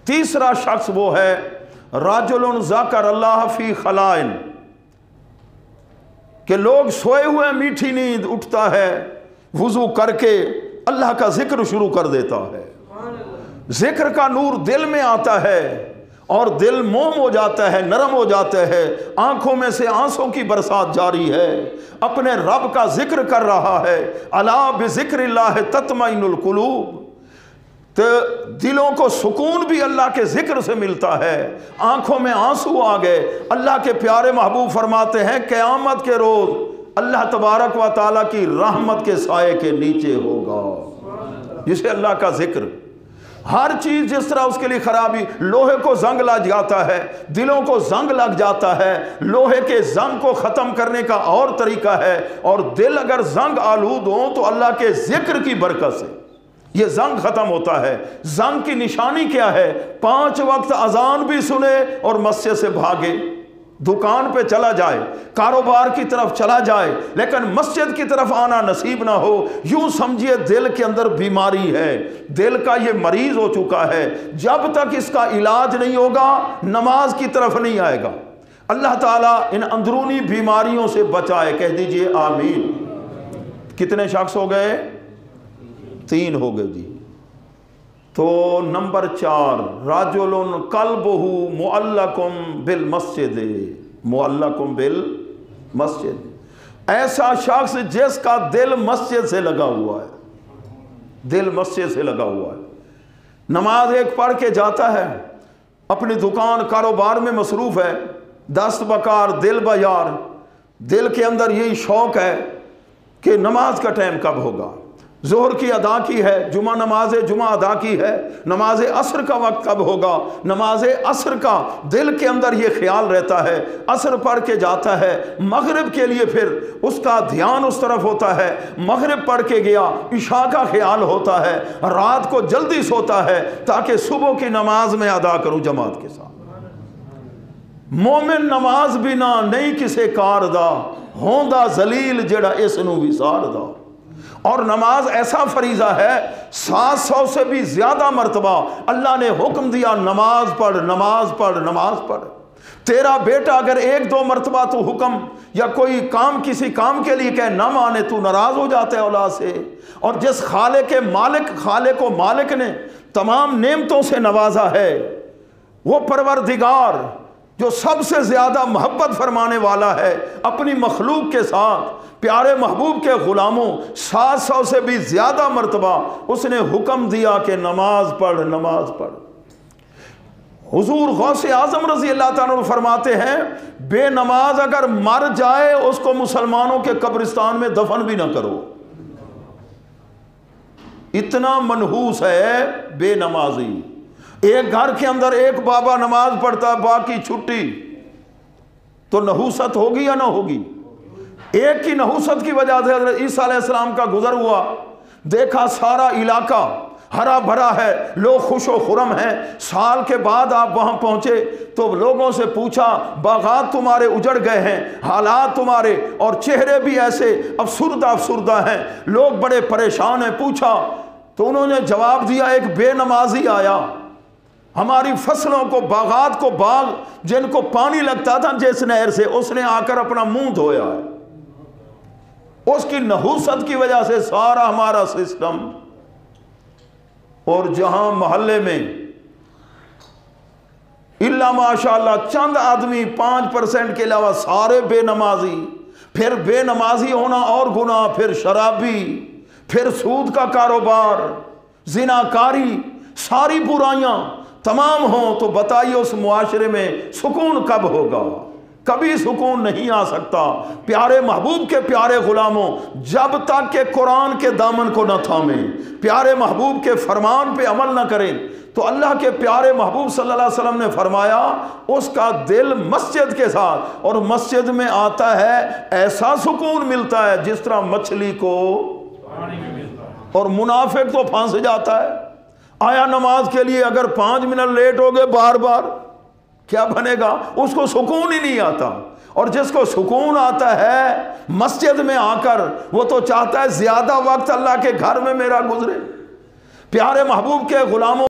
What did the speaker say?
तीसरा शख्स वो है राजुलन ज़ाकर अल्लाह फी खलाइन, कि लोग सोए हुए मीठी नींद उठता है, वुजू करके अल्लाह का जिक्र शुरू कर देता है, जिक्र का नूर दिल में आता है और दिल मोम हो जाता है, नरम हो जाता है, आंखों में से आंसू की बरसात जारी है, अपने रब का जिक्र कर रहा है। अला बिज़िक्रिल्लाह तत्मइनुल कुलूब, तो दिलों को सुकून भी अल्लाह के जिक्र से मिलता है। आंखों में आंसू आ गए। अल्लाह के प्यारे महबूब फरमाते हैं क़यामत के रोज अल्लाह तबारक व तआला की रहमत के साए के नीचे होगा जिसे अल्लाह का जिक्र। हर चीज जिस तरह उसके लिए खराबी, लोहे को जंग लग जाता है, दिलों को जंग लग जाता है, लोहे के जंग को खत्म करने का और तरीका है, और दिल अगर जंग आलूद हो तो अल्लाह के जिक्र की बरकत से ये जंग खत्म होता है। जंग की निशानी क्या है? 5 वक्त अजान भी सुने और मस्जिद से भागे, दुकान पे चला जाए, कारोबार की तरफ चला जाए, लेकिन मस्जिद की तरफ आना नसीब ना हो। यूं समझिए दिल के अंदर बीमारी है, दिल का ये मरीज हो चुका है। जब तक इसका इलाज नहीं होगा नमाज की तरफ नहीं आएगा। अल्लाह ताला इन अंदरूनी बीमारियों से बचाए, कह दीजिए आमीन। कितने शख्स हो गए? 3 हो गए जी। तो नंबर 4 राजुलन कल्बुहु मुअल्लकुम बिल मस्जिद, मुअल्लकुम बिल मस्जिद, ऐसा शख्स जिसका दिल मस्जिद से लगा हुआ है, दिल मस्जिद से लगा हुआ है। नमाज एक पढ़ के जाता है, अपनी दुकान कारोबार में मसरूफ है, दस्त बकार दिल बयार, दिल के अंदर यही शौक है कि नमाज का टाइम कब होगा। जोहर की अदा की है, जुमा नमाज जुमा अदा की है, नमाज असर का वक्त कब होगा, नमाज असर का दिल के अंदर ये ख्याल रहता है। असर पढ़ के जाता है, मगरिब के लिए फिर उसका ध्यान उस तरफ होता है, मगरिब पढ़ के गया, इशा का ख्याल होता है, रात को जल्दी सोता है ताकि सुबह की नमाज में अदा करूं जमात के साथ। मोमिन नमाज बिना नहीं किसे कार दा, होंदा जलील जेड़ा इसनू विसार दा। और नमाज ऐसा फरीजा है, 700 से भी ज्यादा मरतबा अल्लाह ने हुक्म दिया नमाज पढ़, नमाज पढ़, नमाज पढ़। तेरा बेटा अगर 1-2 मरतबा तू हुक्म या कोई काम किसी काम के लिए कह ना माने, तू नाराज हो जाता है औलाद से। और जिस खाले के मालिक, खाले को मालिक ने तमाम नेमतों से नवाजा है, वो परवरदिगार जो सबसे ज्यादा मोहब्बत फरमाने वाला है अपनी मखलूक के साथ, प्यारे महबूब के गुलामों 700 से भी ज्यादा मरतबा उसने हुक्म दिया कि नमाज पढ़, नमाज पढ़। हुजूर गौसे आजम रजी अल्लाह ताला फरमाते हैं बेनमाज अगर मर जाए उसको मुसलमानों के कब्रिस्तान में दफन भी ना करो। इतना मनहूस है बेनमाजी। एक घर के अंदर एक बाबा नमाज पढ़ता, बाकी छुट्टी, तो नहूसत होगी या ना होगी? एक की नहूसत की वजह से हज़रत ईसा अलैहिस्सलाम का गुजर हुआ, देखा सारा इलाका हरा भरा है, लोग खुशो खुरम हैं। साल के बाद आप वहां पहुंचे तो लोगों से पूछा, बागात तुम्हारे उजड़ गए हैं, हालात तुम्हारे और चेहरे भी ऐसे अफसुर्दा अफसुर्दा हैं, लोग बड़े परेशान हैं। पूछा तो उन्होंने जवाब दिया, एक बेनमाजी आया, हमारी फसलों को, बागात को, बाग जिनको पानी लगता था जिस नहर से, उसने आकर अपना मुंह धोया है। उसकी नहूसत की वजह से सारा हमारा सिस्टम, और जहां मोहल्ले में इल्ला माशाअल्लाह चंद आदमी 5% के अलावा सारे बेनमाजी, फिर बेनमाजी होना और गुनाह, फिर शराबी, फिर सूद का कारोबार, जिनाकारी, सारी बुराइयां तमाम हों, तो बताइए उस मुआशरे में सुकून कब होगा? कभी सुकून नहीं आ सकता। प्यारे महबूब के प्यारे गुलामों, जब तक के कुरान के दामन को न थामें, प्यारे महबूब के फरमान पे अमल न करें, तो अल्लाह के प्यारे महबूब सल्लल्लाहु अलैहि वसल्लम ने फरमाया उसका दिल मस्जिद के साथ, और मस्जिद में आता है ऐसा सुकून मिलता है जिस तरह मछली को पानी में मिलता है। और मुनाफिक तो फंस जाता है, आया नमाज के लिए, अगर 5 मिनट लेट हो गए बार बार, क्या बनेगा? उसको सुकून ही नहीं आता। और जिसको सुकून आता है मस्जिद में आकर, वो तो चाहता है ज्यादा वक्त अल्लाह के घर में मेरा गुजरे। प्यारे महबूब के गुलामों